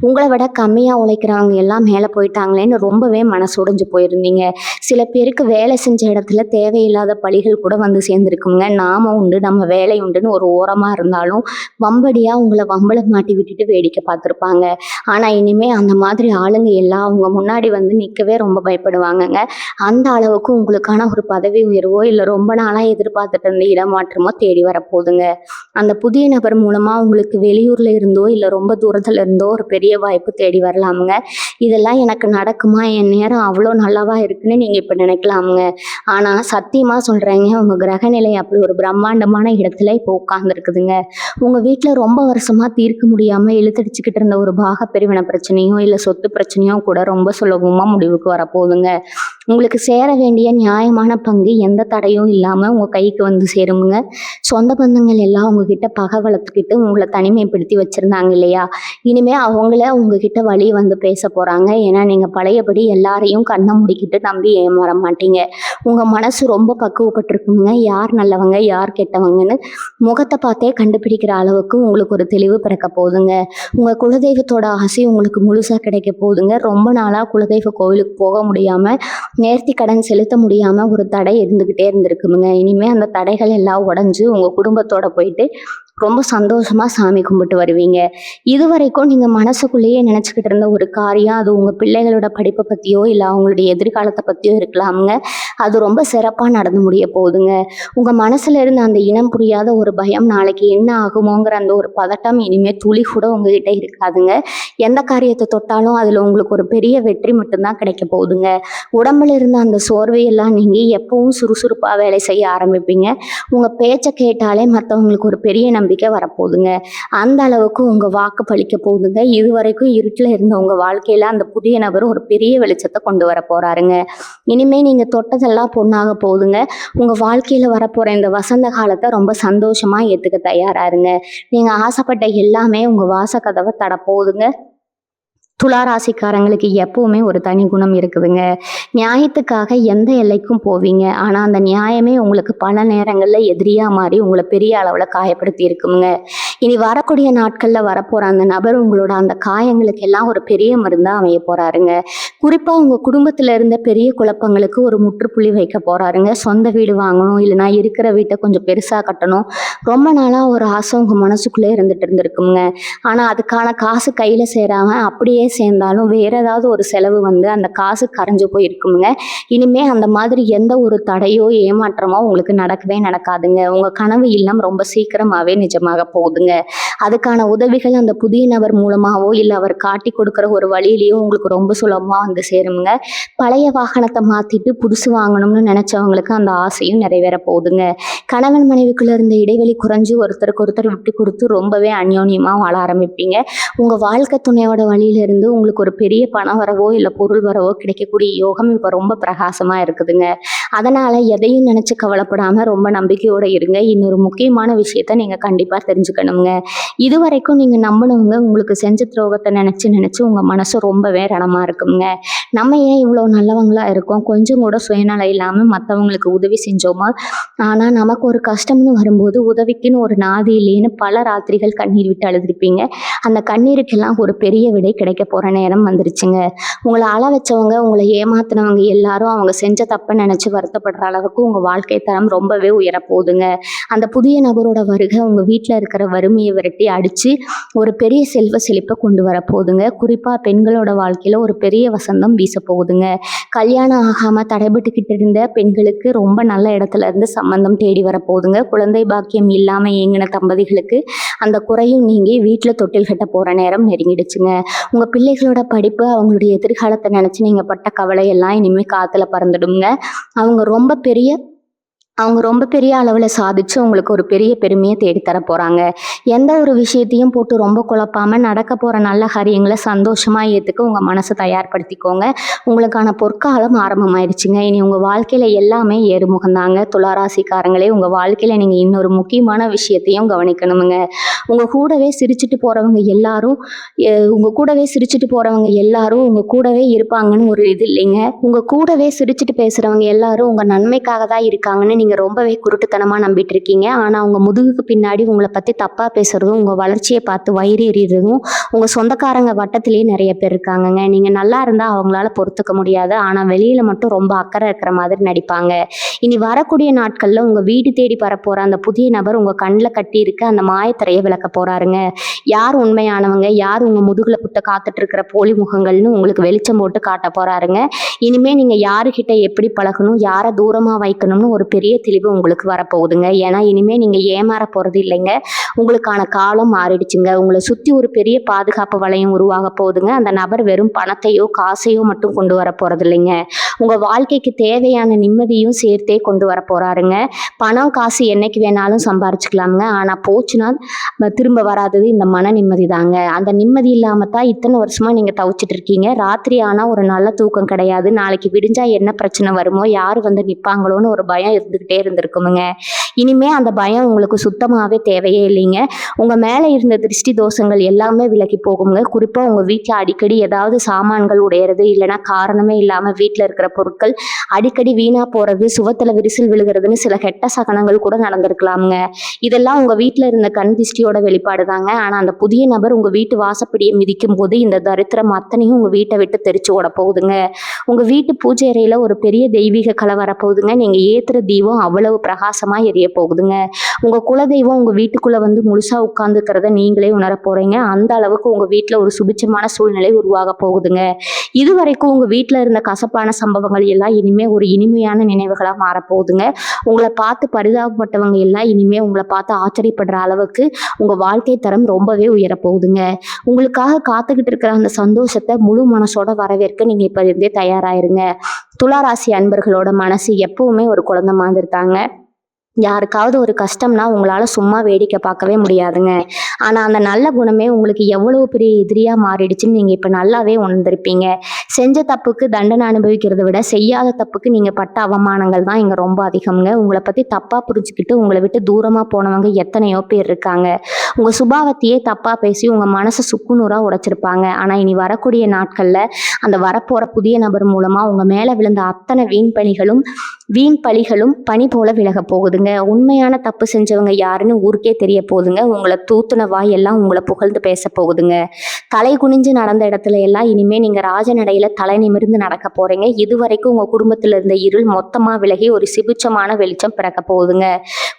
உங்களை விட கம்மியா உழைக்கிறவங்க எல்லாம் மேல போயிட்டாங்களேன்னு ரொம்பவே மனசு உடைஞ்சு போயிருந்தீங்க. சில பேருக்கு வேலை செஞ்ச இடத்துல தேவையில்லாத பழிகள் கூட வந்து சேர்ந்துருக்குங்க. நாம உண்டு, நம்ம வேலை உண்டுன்னு ஒரு ஓரமா இருந்தாலும் வம்படியா உங்களை வம்பள மாட்டி விட்டுட்டு வேடிக்கை பார்த்துருப்பாங்க. ஆனா இனிமே அந்த மாதிரி ஆளுங்க எல்லாம் அவங்க முன்னாடி வந்து நிக்கவே ரொம்ப பயப்படுவாங்கங்க. அந்த அளவுக்கு உங்களுக்கான ஒரு பதவி உயர்வோ இல்ல ரொம்ப நாளா எதிர்பார்த்துட்டு இருந்த இடமாற்றமோ தேடி வரப்போகுதுங்க. அந்த புதிய நபர் மூலமா உங்களுக்கு வெளியூர்ல இருந்தோ இல்ல ரொம்ப தூரத்துல இருந்தோ ஒரு பெரிய வாய்ப்பு தேடி வரலாமுங்க. இதெல்லாம் எனக்கு நடக்குமா, என் நேரம் அவ்வளோ நல்லாவா இருக்குன்னு நீங்க இப்ப நினைக்கலாமுங்க. ஆனா சத்தியமா சொல்றேங்க, உங்க கிரகநிலை அப்படி ஒரு பிரம்மாண்டமான இடத்துல இப்போ உட்கார்ந்துருக்குதுங்க. உங்க வீட்டுல ரொம்ப வருஷமா தீர்க்க முடியாம இழுத்தடிச்சுக்கிட்டு இருந்த ஒரு பிரிவினை பிரச்சனையோ இல்ல சொத்து பிரச்சனையோ கூட ரொம்ப சுலபமா முடிவுக்கு வரப்போகுதுங்க. உங்களுக்கு சேர வேண்டிய நியாயமான பங்கு எந்த தடையும் இல்லாம உங்க கைக்கு வந்து சேருமுங்க. சொந்த பந்தங்கள் எல்லாம் உங்ககிட்ட பகை வளர்த்துக்கிட்டு உங்களை தனிமைப்படுத்தி வச்சிருந்தாங்க இல்லையா, இனிமே அவங்கள உங்ககிட்ட வழி வந்து பேச போறாங்க. ஏன்னா நீங்க பழையபடி எல்லாரையும் கண்ணை முடிக்கிட்டு நம்பி ஏமாற மாட்டீங்க. உங்க மனசு ரொம்ப பக்குவப்பட்டிருக்குங்க. யார் நல்லவங்க யார் கெட்டவங்கன்னு முகத்தை பார்த்தே கண்டுபிடிக்கிற அளவுக்கு உங்களுக்கு ஒரு தெளிவு பிறக்க போகுதுங்க. உங்க குலதெய்வத்தோட ஆசை உங்களுக்கு முழுசா கிடைக்க போகுதுங்க. ரொம்ப நாளா குலதெய்வ கோவிலுக்கு போக முடியாம, நேர்த்தி கடன் செலுத்த முடியாம ஒரு தடை இருந்துகிட்டே இருந்திருக்குங்க. இனிமே அந்த தடைகள் எல்லாம் உடைஞ்சு உங்க குடும்பத்தோட போயிட்டு ரொம்ப சந்தோஷமா சாமி கும்பிட்டு வருவீங்க. இதுவரைக்கும் நீங்க மனசுக்குள்ளேயே நினைச்சுக்கிட்டு இருந்த ஒரு காரியம், அது உங்க பிள்ளைகளோட படிப்பை பத்தியோ இல்ல அவங்களுடைய எதிர்காலத்தை பத்தியோ இருக்கலாமுங்க. அது ரொம்ப சிறப்பா நடந்து முடிய போகுதுங்க. உங்க மனசுல இருந்த அந்த இனம் புரியாத ஒரு பயம், நாளைக்கு என்ன ஆகுமோங்கிற அந்த ஒரு பதட்டம் இனிமே துளி கூட உங்ககிட்ட இருக்காதுங்க. எந்த காரியத்தை தொட்டாலும் அதுல உங்களுக்கு ஒரு பெரிய வெற்றி மட்டும்தான் கிடைக்க போகுதுங்க. உடம்புல இருந்த அந்த சோர்வையெல்லாம் நீங்கி எப்பவும் சுறுசுறுப்பா வேலை செய்ய ஆரம்பிப்பீங்க. உங்க பேச்சை கேட்டாலே மற்றவங்களுக்கு ஒரு பெரிய நம்பிக்கை வரப்போகுதுங்க. அந்த அளவுக்கு உங்க வாக்கு பலிக்க போகுதுங்க. இதுவரைக்கும் இருட்டில் இருந்த உங்க வாழ்க்கையில அந்த புதிய நபர் ஒரு பெரிய வெளிச்சத்தை கொண்டு வர போறாருங்க. இனிமே நீங்க தொட்டதெல்லாம் பொண்ணாக போகுதுங்க. உங்க வாழ்க்கையில வரப்போற இந்த வசந்த காலத்தை ரொம்ப சந்தோஷமா ஏத்துக்க தயாரா இருங்க. நீங்க ஆசைப்பட்ட எல்லாமே உங்க வாச கதவை தட போகுதுங்க. துளாராசிக்காரங்களுக்கு எப்பவுமே ஒரு தனி குணம் இருக்குதுங்க. நியாயத்துக்காக எந்த எல்லைக்கும் போவீங்க. ஆனா அந்த நியாயமே உங்களுக்கு பல நேரங்கள்ல எதிரியா மாறி உங்களை பெரிய அளவுல காயப்படுத்தி இருக்குங்க. இனி வரக்கூடிய நாட்கள்ல வரப்போற அந்த நபர் உங்களோட அந்த காயங்களுக்கு எல்லாம் ஒரு பெரிய மருந்தா அமைய போறாருங்க. குறிப்பா உங்க குடும்பத்துல இருந்த பெரிய குழப்பங்களுக்கு ஒரு முற்றுப்புள்ளி வைக்க போறாருங்க. சொந்த வீடு வாங்கணும், இல்லைன்னா இருக்கிற வீட்டை கொஞ்சம் பெருசா கட்டணும், ரொம்ப நாளா ஒரு ஆசை உங்க மனசுக்குள்ளே இருந்துட்டு இருந்திருக்குங்க. ஆனா அதுக்கான காசு கையில சேராம அப்படியே சேர்ந்தாலும் வேற ஏதாவது ஒரு செலவு வந்து அந்த காசு கரைஞ்சு போயிருக்குங்க. இனிமே அந்த மாதிரி எந்த ஒரு தடையோ ஏமாற்றமோ உங்களுக்கு நடக்கவே நடக்காதுங்க. உங்க கனவு இல்லம் ரொம்ப சீக்கிரமாவே நிஜமாக போகுதுங்க. அதுக்கான உதவிகள் அந்த புதிய நபர் மூலமாவோ இல்ல அவர் காட்டி கொடுக்குற ஒரு வழியிலையோ உங்களுக்கு ரொம்ப சுலபமா வந்து சேருங்க. பழைய வாகனத்தை மாத்திட்டு புதுசு வாங்கணும்னு நினைச்சவங்களுக்கு அந்த ஆசையும் நிறைவேற போகுதுங்க. கணவன் மனைவிக்குள்ள இருந்த இடைவெளி குறைஞ்சு ஒருத்தருக்கு ஒருத்தர் விட்டு கொடுத்து ரொம்பவே அந்யோன்யமா வாழ ஆரம்பிப்பீங்க. உங்க வாழ்க்கை துணையோட வழியிலிருந்து உங்களுக்கு ஒரு பெரிய பண வரவோ இல்ல பொருள் வரவோ கிடைக்கக்கூடிய யோகம் இப்ப ரொம்ப பிரகாசமா இருக்குதுங்க. அதனால எதையும் நினைச்சு கவலைப்படாம ரொம்ப நம்பிக்கையோட இருங்க. இன்னொரு முக்கியமான விஷயத்த நீங்க கண்டிப்பா தெரிஞ்சுக்கணுங்க. இதுவரைக்கும் நீங்க நம்பினவங்க உங்களுக்கு செஞ்ச துரோகத்தை நினைச்சு நினைச்சு உங்க மனசு ரொம்பவே ரணமா இருக்குங்க. நம்ம ஏன் இவ்வளவு நல்லவங்களா இருக்கோம், கொஞ்சம் கூட சுயநலம் இல்லாம மத்தவங்களுக்கு உதவி செஞ்சோமா, ஆனா நமக்கு ஒரு கஷ்டம்னு வரும்போது உதவிக்குன்னு ஒரு நாதி இல்லைன்னு பல ராத்திரிகள் கண்ணீர் விட்டு அழுதுருப்பீங்க. அந்த கண்ணீருக்கெல்லாம் ஒரு பெரிய விடை கிடைக்க போற நேரம் வந்துருச்சுங்க. உங்களை அழ வச்சவங்க, உங்களை ஏமாத்தினவங்க எல்லாரும் அவங்க செஞ்ச தப்பை நினைச்சு வருத்தப்படுற அளவுக்கு உங்க வாழ்க்கை தரம் ரொம்பவே உயரப்போகுதுங்க. அந்த புதிய நபரோட வருகை உங்க வீட்டில் இருக்கிற வறுமையை விரட்டி அடிச்சு ஒரு பெரிய செல்வ செழிப்பை கொண்டு வர போகுதுங்க. குறிப்பா பெண்களோட வாழ்க்கையில ஒரு பெரிய வசந்தம் வீச போகுதுங்க. கல்யாணம் ஆகாம தடைபட்டுக்கிட்டு இருந்த பெண்களுக்கு ரொம்ப நல்ல இடத்துல இருந்து சம்பந்தம் தேடி வர போகுதுங்க. குழந்தை பாக்கியம் இல்லாம ஏங்கின தம்பதிகளுக்கு அந்த குறையும் நீங்கி வீட்டில் தொட்டில் கட்ட போற நேரம் நெருங்கிடுச்சுங்க. உங்க பிள்ளைகளோட படிப்பு, அவங்களுடைய எதிர்காலத்தை நினைச்சு நீங்க பட்ட கவலை எல்லாம் இனிமே காத்துல பறந்துடுங்க. அவங்க ரொம்ப பெரிய அளவில் சாதிச்சு உங்களுக்கு ஒரு பெரிய பெருமையை தேடித்தர போகிறாங்க. எந்த ஒரு விஷயத்தையும் போட்டு ரொம்ப குழப்பாமல் நடக்க போகிற நல்ல காரியங்களை சந்தோஷமாக ஏற்றுக்க உங்கள் மனசை தயார்படுத்திக்கோங்க. உங்களுக்கான பொற்காலம் ஆரம்பமாயிருச்சுங்க. இனி உங்கள் வாழ்க்கையில் எல்லாமே ஏறுமுகந்தாங்க. துளாராசிக்காரங்களே, உங்கள் வாழ்க்கையில் நீங்கள் இன்னொரு முக்கியமான விஷயத்தையும் கவனிக்கணுமுங்க. உங்கள் கூடவே சிரிச்சுட்டு போகிறவங்க எல்லாரும் உங்கள் கூடவே இருப்பாங்கன்னு ஒரு இது இல்லைங்க. உங்கள் கூடவே சிரிச்சுட்டு பேசுகிறவங்க எல்லாரும் உங்கள் நன்மைக்காக தான் இருக்காங்கன்னு நீங்கள் ரொம்பவே குருட்டுத்தனமாக நம்பிட்டு இருக்கீங்க. ஆனால் அவங்க முதுகுக்கு பின்னாடி உங்களை பற்றி தப்பாக பேசுகிறதும், உங்கள் வளர்ச்சியை பார்த்து வயிறு எறிகிறதும் உங்கள் சொந்தக்காரங்க வட்டத்திலேயே நிறைய பேர் இருக்காங்கங்க. நீங்கள் நல்லா இருந்தால் அவங்களால பொறுத்துக்க முடியாது, ஆனால் வெளியில் மட்டும் ரொம்ப அக்கறை இருக்கிற மாதிரி நடிப்பாங்க. இனி வரக்கூடிய நாட்களில் உங்கள் வீடு தேடி வரப்போகிற அந்த புதிய நபர் உங்கள் கண்ணில் கட்டி இருக்க அந்த மாயத்திரையை விளக்க போகிறாருங்க. யார் உண்மையானவங்க, யார் உங்கள் முதுகில் குத்த காத்துட்டு இருக்கிற போலி முகங்கள்னு உங்களுக்கு வெளிச்சம் போட்டு காட்ட போகிறாருங்க. இனிமேல் நீங்கள் யாருக்கிட்ட எப்படி பழகணும், யாரை தூரமாக வைக்கணும்னு ஒரு பெரிய தெளிவு உங்களுக்கு வரப்போகுதுங்க. ஏன்னா இனிமேல் நீங்கள் ஏமாற போகிறது இல்லைங்க. உங்களுக்கான காலம் மாறிடுச்சுங்க. உங்களை சுற்றி ஒரு பெரிய பாதுகாப்பு வளையம் உருவாக போகுதுங்க. அந்த நபர் வெறும் பணத்தையோ காசையோ மட்டும் கொண்டு வர போகிறது இல்லைங்க. உங்கள் வாழ்க்கைக்கு தேவையான நிம்மதியும் சேர்த்தே கொண்டு வர போகிறாருங்க. பணம் காசு என்னைக்கு வேணாலும் சம்பாரிச்சுக்கலாமுங்க. ஆனால் போச்சுன்னா திரும்ப வராதது இந்த மன நிம்மதி தாங்க. அந்த நிம்மதி இல்லாமல் தான் இத்தனை வருஷமாக நீங்கள் தவிச்சிட்டு இருக்கீங்க. ராத்திரி ஆனால் ஒரு நல்ல தூக்கம் கிடையாது. நாளைக்கு விடிஞ்சா என்ன பிரச்சனை வருமோ, யார் வந்து நிற்பாங்களோன்னு ஒரு பயம் இருந்துக்கிட்டே இருந்திருக்குமுங்க. இனிமே அந்த பயம் உங்களுக்கு சுத்தமாகவே தேவையே இல்லைங்க. உங்கள் மேலே இருந்த திருஷ்டி தோஷங்கள் எல்லாமே விலகி போகுங்க. குறிப்பாக உங்கள் வீட்டில் அடிக்கடி ஏதாவது சாமான்கள் உடையிறது, இல்லைன்னா காரணமே இல்லாமல் வீட்டில் இருக்கிற பொருட்கள் அடிக்கடி வீணாக போகிறது, சுவத்தில் விரிசல் விழுகிறதுன்னு சில கெட்ட சகனங்கள் கூட நடந்திருக்கலாமுங்க. இதெல்லாம் உங்கள் வீட்டில் இருந்த கண் திருஷ்டியோட வெளிப்பாடு தாங்க. ஆனால் அந்த புதிய நபர் உங்கள் வீட்டு வாசப்படியை மிதிக்கும் போது இந்த தரித்திரம் அத்தனையும் உங்கள் வீட்டை விட்டு தெரிச்சு ஓட போகுதுங்க. உங்கள் வீட்டு பூஜை அறையில் ஒரு பெரிய தெய்வீக கலை வரப்போகுதுங்க. நீங்கள் ஏற்றுற தீபம் அவ்வளவு பிரகாசமாக எரிய போகுதுங்க. உங்கள் குலதெய்வம் உங்கள் வீட்டுக்குள்ளே வந்து முழுசாக உட்கார்ந்துக்கிறத நீங்களே உணர போகிறீங்க. அந்த அளவுக்கு உங்கள் வீட்டில் ஒரு சுபிட்சமான சூழ்நிலை உருவாக போகுதுங்க. இதுவரைக்கும் உங்கள் வீட்டில் இருந்த கசப்பான சம்பவங்கள் எல்லாம் இனிமேல் ஒரு இனிமையான நினைவுகளாக மாறப்போகுதுங்க. உங்களை பார்த்து பரிதாபப்பட்டவங்க எல்லாம் இனிமேல் உங்களை பார்த்து ஆச்சரியப்படுற அளவுக்கு உங்கள் வாழ்க்கை தரம் ரொம்பவே உயரப்போகுதுங்க. உங்களுக்காக காத்துக்கிட்டு இருக்கிற அந்த சந்தோஷத்தை முழு மனசோட வரவேற்க நீங்கள் இப்போ இருந்தே தயாராயிருங்க. துளாராசி அன்பர்களோட மனசு எப்பவுமே ஒரு குழந்தை மாதிரி இருக்காங்க. யாருக்காவது ஒரு கஷ்டம்னா உங்களால் சும்மா வேடிக்கை பார்க்கவே முடியாதுங்க. ஆனால் அந்த நல்ல குணமே உங்களுக்கு எவ்வளவு பெரிய எதிரியாக மாறிடுச்சுன்னு நீங்கள் இப்போ நல்லாவே உணர்ந்திருப்பீங்க. செஞ்ச தப்புக்கு தண்டனை அனுபவிக்கிறத விட செய்யாத தப்புக்கு நீங்கள் பட்ட அவமானங்கள் தான் இங்கே ரொம்ப அதிகம்ங்க. உங்களை பற்றி தப்பாக புரிஞ்சுக்கிட்டு உங்களை விட்டு தூரமாக போனவங்க எத்தனையோ பேர் இருக்காங்க. உங்கள் சுபாவத்தையே தப்பாக பேசி உங்கள் மனசை சுக்குநூறாக உடைச்சிருப்பாங்க. ஆனால் இனி வரக்கூடிய நாட்களில் அந்த வரப்போகிற புதிய நபர் மூலமாக உங்கள் மேலே விழுந்த அத்தனை வீண் பழிகளும் பனி போல விலக போகுதுங்க. உண்மையான தப்பு செஞ்சவங்க யாருன்னு ஊருக்கே தெரிய போகுதுங்க. உங்களை தூத்துன வாயெல்லாம் உங்களை புகழ்ந்து பேச போகுதுங்க. தலை குனிஞ்சு நடந்த இடத்துல எல்லாம் இனிமேல் நீங்கள் ராஜநடையில் தலை நிமிர்ந்து நடக்க போகிறீங்க. இதுவரைக்கும் உங்கள் குடும்பத்தில் இருந்த இருள் மொத்தமாக விலகி ஒரு சிபிச்சமான வெளிச்சம் பிறக்க போகுதுங்க.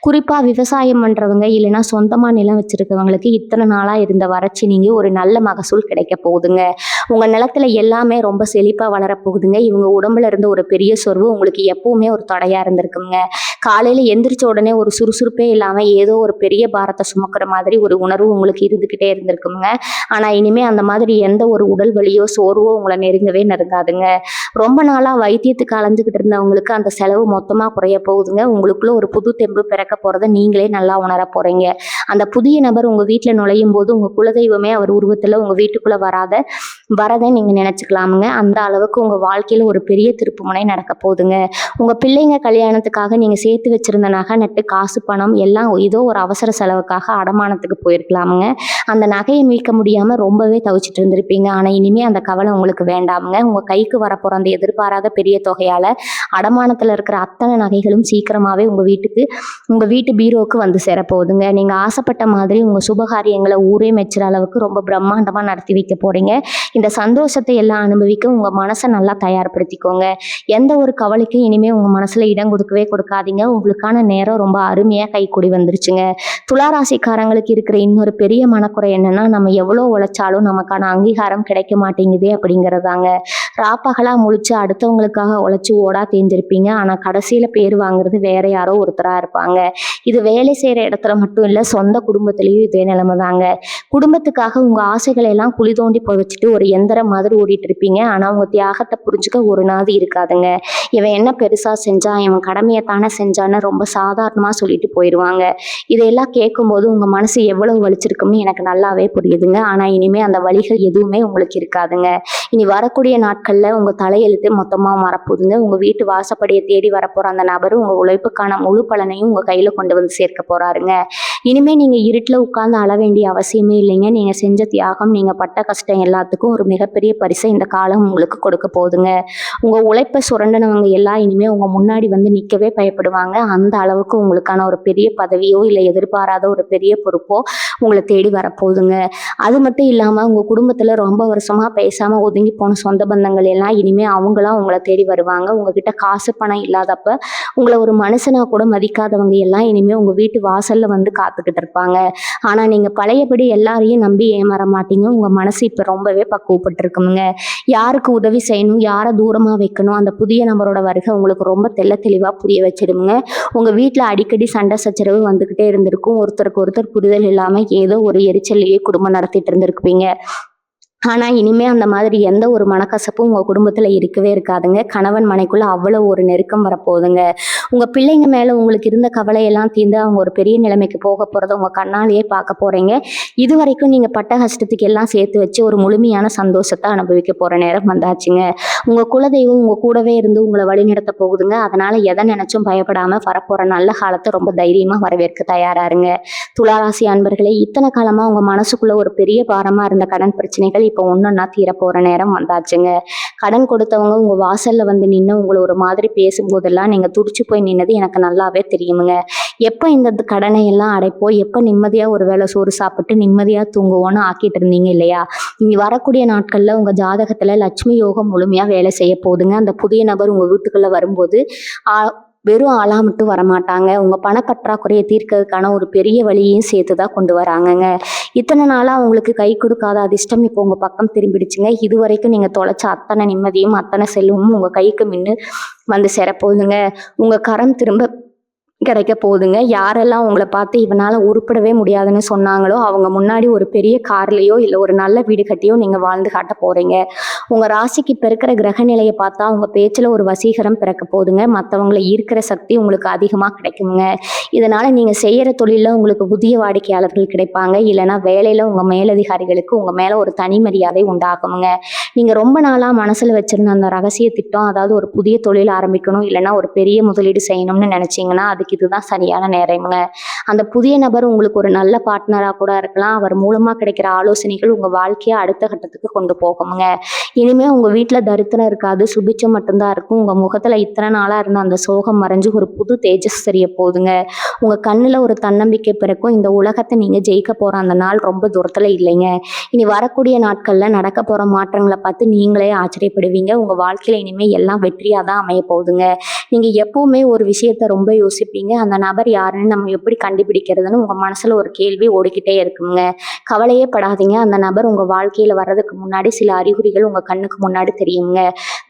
குறிப்பாக விவசாயம் பண்ணுறவங்க, இல்லைன்னா சொந்தமாக நிலம் வச்சுருக்கவங்களுக்கு இத்தனை நாளாக இருந்த வறட்சி நீங்கி ஒரு நல்ல மகசூல் கிடைக்க போகுதுங்க. உங்கள் நிலத்துல எல்லாமே ரொம்ப செழிப்பாக வளரப்போகுதுங்க. இவங்க உடம்புல இருந்த ஒரு பெரிய சொர்வு உங்களுக்கு எப்பவுமே ஒரு தடையாக இருந்திருக்குங்க. காலையில எந்திரிச்ச உடனே ஒரு சுறுசுறுப்பே இல்லாம ஏதோ ஒரு பெரிய பாரத்தை சுமக்கிற மாதிரி ஒரு உணர்வு உங்களுக்கு இருந்துகிட்டே இருந்திருக்குங்க. ஆனா இனிமே அந்த மாதிரி எந்த ஒரு உடல் வலியோ சோர்வோ உங்களை நெருங்கவே நெருங்காதுங்க. ரொம்ப நாளா வைத்தியத்துக்கு அலைஞ்சுக்கிட்டு இருந்தவங்களுக்கு அந்த செலவு மொத்தமா குறைய போகுதுங்க. உங்களுக்குள்ள ஒரு புது தெம்பு பிறக்க போறத நீங்களே நல்லா உணர போறீங்க. அந்த புதிய நபர் உங்க வீட்டுல நுழையும் போது உங்க குலதெய்வமே அவர் உருவத்துல உங்க வீட்டுக்குள்ள வரதை நீங்க நினைச்சுக்கலாமுங்க. அந்த அளவுக்கு உங்க வாழ்க்கையில ஒரு பெரிய திருப்புமுனை நடக்க போகுதுங்க. உங்க பிள்ளைங்க கல்யாணத்துக்காக நீங்க சேர்த்து வச்சிருந்த நகை நட்டு காசு பணம் எல்லாம் ஏதோ ஒரு அவசர செலவுக்காக அடமானத்துக்கு போயிருக்கலாமுங்க. அந்த நகையை மீட்க முடியாம ரொம்பவே தவிச்சிட்டு இருந்திருப்பீங்க. ஆனா இனிமே அந்த கவலை உங்களுக்கு வேண்டாமுங்க. உங்க கைக்கு வரப்போற அந்த எதிர்பாராத பெரிய தொகையால அடமானத்துல இருக்கிற அத்தனை நகைகளும் சீக்கிரமாவே உங்க வீட்டு பீரோவுக்கு வந்து சேரப்போகுதுங்க. நீங்க ஆசைப்பட்ட மாதிரி உங்க சுபகாரியங்களை ஊரே மெச்சுற அளவுக்கு ரொம்ப பிரம்மாண்டமா நடத்தி வைக்க போறீங்க. இந்த சந்தோஷத்தை எல்லாம் அனுபவிக்க உங்க மனசை நல்லா தயார்படுத்திக்கோங்க. எந்த ஒரு கவலைக்கும் இனிமே உங்க மனசுல இடம் கொடுக்கவே கொடுக்காதீங்க. உங்களுக்கான நேரம் ரொம்ப அருமையா கைக்கூடி வந்துருச்சுங்க. துளாராசிக்காரங்களுக்கு இருக்கிற இன்னொரு பெரிய மனக்குறை என்னன்னா, நம்ம எவ்வளோ உழைச்சாலும் நமக்கான அங்கீகாரம் கிடைக்க மாட்டேங்குதே அப்படிங்கிறதாங்க. ராப்பகலா முழிச்சு அடுத்தவங்களுக்காக உழைச்சி ஓடா தேர்ந்திருப்பீங்க. ஆனா கடைசியில பேர் வாங்குறது வேற யாரோ ஒருத்தரா இருப்பாங்க. இது வேலை செய்யற இடத்துல மட்டும் இல்ல, சொந்த குடும்பத்திலயும் இதே நிலைமை தாங்க. குடும்பத்துக்காக உங்க ஆசைகளை எல்லாம் குழி தோண்டி புதைச்சிட்டு ஒரு எந்திரம் மாதிரி ஓடிட்டு இருப்பீங்க. ஆனா உங்க தியாகத்தை புரிஞ்சுக்க ஒரு நாதி இருக்காதுங்க. இவன் என்ன பெருசா செஞ்சான், இவன் கடமையை தானே செஞ்சான்னு ரொம்ப சாதாரணமா சொல்லிட்டு போயிடுவாங்க. இதையெல்லாம் கேட்கும்போது உங்க மனசு எவ்வளவு வலிச்சிருக்கும்னு எனக்கு நல்லாவே புரியுதுங்க. ஆனா இனிமே அந்த வலிகள் எதுவுமே உங்களுக்கு இருக்காதுங்க. இனி வரக்கூடிய நாட்கள்ல உங்க தலையெழுத்து மொத்தமா மாறப்போகுதுங்க. உங்க வீட்டு வாசப்படியை தேடி வரப்போற அந்த நபர் உங்க உழைப்புக்கான முழு பலனையும் உங்க கையில கொண்டு வந்து சேர்க்க போறாருங்க. இனிமே நீங்க இருட்டுல உட்கார்ந்து அழ வேண்டிய அவசியமே இல்லைங்க. நீங்க செஞ்ச தியாகம், நீங்க பட்ட கஷ்டம் எல்லாத்துக்கும் ஒரு மிகப்பெரிய பரிசை இந்த காலம் உங்களுக்கு கொடுக்க போகுதுங்க. உங்க உழைப்பை சுரண்டனவங்க எல்லாம் இனிமே உங்க முன்னாடி வந்து நிக்கவே பயப்படுவாங்க. அந்த அளவுக்கு உங்களுக்கான ஒரு பெரிய பதவியோ இல்லை எதிர்பாராத ஒரு பெரிய பொறுப்போ உங்களை தேடி வரப்போகுதுங்க. அது மட்டும் இல்லாம உங்க குடும்பத்துல ரொம்ப வருஷமா பேசாம ஒதுங்கி போன சொந்த பந்தங்கள் எல்லாம் இனிமே அவங்களாம் உங்களை தேடி வருவாங்க. உங்ககிட்ட காசு பணம் இல்லாதப்ப உங்களை ஒரு மனுஷனா கூட மதிக்காதவங்க எல்லாம் இனிமே உங்க வீட்டு வாசல்ல வந்து காத்துக்கிட்டு இருப்பாங்க. ஆனா நீங்க பழையபடி எல்லாரையும் நம்பி ஏமாற மாட்டீங்க. உங்க மனசு இப்ப ரொம்பவே பக்குவப்பட்டிருக்குங்க. யாருக்கு உதவி செய்யணும், யாரை தூரமா வைக்கணும், அந்த புதிய நபரோட வருகை உங்களுக்கு ரொம்ப தெளிவா புரிய வச்சிடுங்க. உங்க வீட்டுல அடிக்கடி சண்டை சச்சரவு வந்துகிட்டே இருந்திருக்கும். ஒருத்தருக்கு ஒருத்தர் புரிதல் இல்லாம ஏதோ ஒரு எரிச்சலையே குடும்பம் நடத்திட்டு இருந்திருப்பீங்க. ஆனா இனிமே அந்த மாதிரி எந்த ஒரு மனக்கசப்பும் உங்க குடும்பத்துல இருக்கவே இருக்காதுங்க. கணவன் மனைக்குள்ள அவ்வளவு ஒரு நெருக்கம் வரப்போகுதுங்க. உங்க பிள்ளைங்க மேல உங்களுக்கு இருந்த கவலையெல்லாம் தீர்ந்து அவங்க ஒரு பெரிய நிலைமைக்கு போக போறதை உங்க கண்ணாலேயே பார்க்க போறீங்க. இது வரைக்கும் நீங்க பட்ட கஷ்டத்துக்கு எல்லாம் சேர்த்து வச்சு ஒரு முழுமையான சந்தோஷத்தை அனுபவிக்க போற நேரம் வந்தாச்சுங்க. உங்க குலதெய்வம் உங்க கூடவே இருந்து உங்களை வழிநடத்த போகுதுங்க. அதனால எதை நினைச்சும் பயப்படாம வரப்போற நல்ல காலத்தை ரொம்ப தைரியமா வரவேற்க தயாரா இருங்க. துளாராசி அன்பர்களே, இத்தனை காலமா உங்க மனசுக்குள்ள ஒரு பெரிய பாரமா இருந்த கடன் பிரச்சனைகள் இப்போ ஒன்னொன்னா தீர போற நேரம் வந்தாச்சுங்க. கடன் கொடுத்தவங்க உங்க வாசல்ல வந்து நின்று உங்களை ஒரு மாதிரி பேசும்போதெல்லாம் நீங்க துடிச்சு போய் நின்னது எனக்கு நல்லாவே தெரியுமுங்க. எப்ப இந்த கடனை எல்லாம் அடைப்போம், எப்ப நிம்மதியா ஒரு வேளை சோறு சாப்பிட்டு நிம்மதியா தூங்குவோன்னு ஆக்கிட்டு இருந்தீங்க இல்லையா? இனி வரக்கூடிய நாட்கள்ல உங்க ஜாதகத்துல லட்சுமி யோகம் முழுமையா வேலை செய்ய போகுதுங்க. அந்த புதிய நபர் உங்க வீட்டுக்குள்ள வரும்போது வெறும் ஆளா மட்டும் வரமாட்டாங்க. உங்க பணப்பற்றாக்குறையை தீர்க்கிறதுக்கான ஒரு பெரிய வழியையும் சேர்த்துதான் கொண்டு வராங்கங்க. இத்தனை நாளா உங்களுக்கு கை கொடுக்காத அதிர்ஷ்டம் இப்போ உங்க பக்கம் திரும்பிடுச்சுங்க. இது வரைக்கும் நீங்க தொலைச்ச அத்தனை நிம்மதியும் அத்தனை செல்வமும் உங்க கைக்கு மின்னு வந்து சேரப்போகுதுங்க. உங்க கரம் திரும்ப கிடைக்க போகுதுங்க. யாரெல்லாம் உங்களை பார்த்து இவனால உருப்படவே முடியாதுன்னு சொன்னாங்களோ அவங்க முன்னாடி ஒரு பெரிய கார்லயோ இல்லை ஒரு நல்ல வீடு கட்டியோ நீங்க வாழ்ந்து காட்ட போறீங்க. உங்க ராசிக்கு இப்ப இருக்கிற கிரக நிலையை பார்த்தா உங்க பேச்சுல ஒரு வசீகரம் பிறக்க போகுதுங்க. மற்றவங்களை ஈர்க்கிற சக்தி உங்களுக்கு அதிகமா கிடைக்குங்க. இதனால நீங்க செய்யற தொழில உங்களுக்கு புதிய வாடிக்கையாளர்கள் கிடைப்பாங்க. இல்லைன்னா வேலையில உங்க மேலதிகாரிகளுக்கு உங்க மேல ஒரு தனி மரியாதை உண்டாகுங்க. நீங்க ரொம்ப நாளா மனசுல வச்சிருந்த அந்த ரகசிய திட்டம், அதாவது ஒரு புதிய தொழில் ஆரம்பிக்கணும் இல்லைன்னா ஒரு பெரிய முதலீடு செய்யணும்னு நினைச்சீங்கன்னா அதுக்கு இதுதான் சரியான நேரம்ங்க. அந்த புதிய நபர் உங்களுக்கு ஒரு நல்ல பார்ட்னரா கூட இருக்கலாம். அவர் மூலமா கிடைக்கிற ஆலோசனைகள் உங்க வாழ்க்கையை அடுத்த கட்டத்துக்கு கொண்டு போகுங்க. இனிமே உங்க வீட்டுல தரித்திரம் இருக்காது, சுபிச்சம் மட்டும்தான் இருக்கும். உங்க முகத்துல இத்தனை நாளா இருந்த அந்த சோகம் மறைஞ்சு ஒரு புது தேஜஸ் தெரிய போகுதுங்க. உங்க கண்ணுல ஒரு தன்னம்பிக்கை பிறக்கும். இந்த உலகத்தை நீங்க ஜெயிக்க போற அந்த நாள் ரொம்ப தூரத்துல இல்லைங்க. இனி வரக்கூடிய நாட்கள்ல நடக்க போற மாற்றங்களை பார்த்து நீங்களே ஆச்சரியப்படுவீங்க. உங்க வாழ்க்கையில இனிமே எல்லாம் வெற்றியா தான் அமைய போகுதுங்க. நீங்கள் எப்போவுமே ஒரு விஷயத்த ரொம்ப யோசிப்பீங்க. அந்த நபர் யாருன்னு நம்ம எப்படி கண்டுபிடிக்கிறதுன்னு உங்கள் மனசில் ஒரு கேள்வி ஓடிக்கிட்டே இருக்குங்க. கவலையே படாதீங்க. அந்த நபர் உங்கள் வாழ்க்கையில் வர்றதுக்கு முன்னாடி சில அறிகுறிகள் உங்கள் கண்ணுக்கு முன்னாடி தெரியுங்க.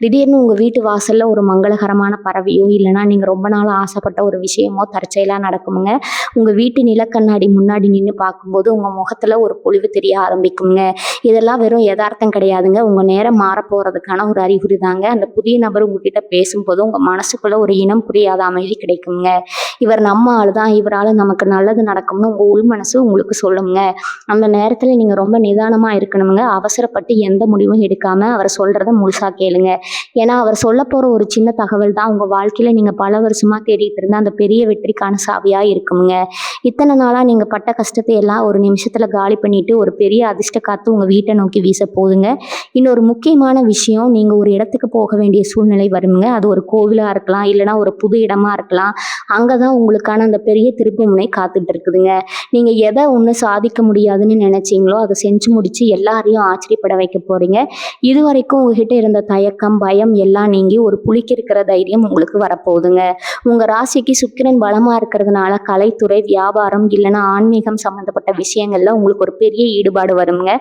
திடீர்னு உங்கள் வீட்டு வாசலில் ஒரு மங்களகரமான பறவையோ இல்லைனா நீங்கள் ரொம்ப நாள் ஆசைப்பட்ட ஒரு விஷயமோ தற்செயலாக நடக்குமுங்க. உங்கள் வீட்டு நிலக்கண்ணாடி முன்னாடி நின்று பார்க்கும்போது உங்கள் முகத்தில் ஒரு பொலிவு தெரிய ஆரம்பிக்குங்க. இதெல்லாம் வெறும் யதார்த்தம் கிடையாதுங்க. உங்கள் நேரம் மாறப்போகிறதுக்கான ஒரு அறிகுறி தாங்க. அந்த புதிய நபர் உங்ககிட்ட பேசும்போது உங்கள் மனசுக்குள்ள ஒரு இனம் புரியாத அமைதி கிடைக்குங்க. இவர் நம்ம ஆள் தான், இவரால் நமக்கு நல்லது நடக்கும்னு உங்கள் உள் மனசு உங்களுக்கு சொல்லுங்க. அந்த நேரத்தில் நீங்கள் ரொம்ப நிதானமாக இருக்கணுங்க. அவசரப்பட்டு எந்த முடிவும் எடுக்காமல் அவர் சொல்கிறத முழுசாக கேளுங்க. ஏன்னா அவர் சொல்ல போகிற ஒரு சின்ன தகவல் தான் உங்கள் வாழ்க்கையில் நீங்கள் பல வருஷமாக தேடிட்டு இருந்த அந்த பெரிய வெற்றிக்கான சாவியாக இருக்குங்க. இத்தனை நாளாக நீங்கள் பட்ட கஷ்டத்தை எல்லாம் ஒரு நிமிஷத்தில் காலி பண்ணிட்டு ஒரு பெரிய அதிர்ஷ்ட காற்று உங்கள் வீட்டை நோக்கி வீச போகுதுங்க. இன்னொரு முக்கியமான விஷயம், நீங்கள் ஒரு இடத்துக்கு போக வேண்டிய சூழ்நிலை வருங்க. அது ஒரு கோவிலாக இருக்கலாம், இல்லைனா ஒரு புது இடமா இருக்கலாம். அங்கே தான் உங்களுக்கான அந்த பெரிய திருப்பு முனை காத்துட்டு இருக்குதுங்க. நீங்கள் எதை ஒன்று சாதிக்க முடியாதுன்னு நினைச்சீங்களோ அதை செஞ்சு முடிச்சு எல்லாரையும் ஆச்சரியப்பட வைக்க போறீங்க. இது வரைக்கும் உங்ககிட்ட இருந்த தயக்கம், பயம் எல்லாம் நீங்கி ஒரு புலிக்கு இருக்கிற தைரியம் உங்களுக்கு வரப்போகுதுங்க. உங்க ராசிக்கு சுக்கிரன் பலமா இருக்கிறதுனால கலைத்துறை, வியாபாரம் இல்லைன்னா ஆன்மீகம் சம்பந்தப்பட்ட விஷயங்கள்ல உங்களுக்கு ஒரு பெரிய ஈடுபாடு வருங்க.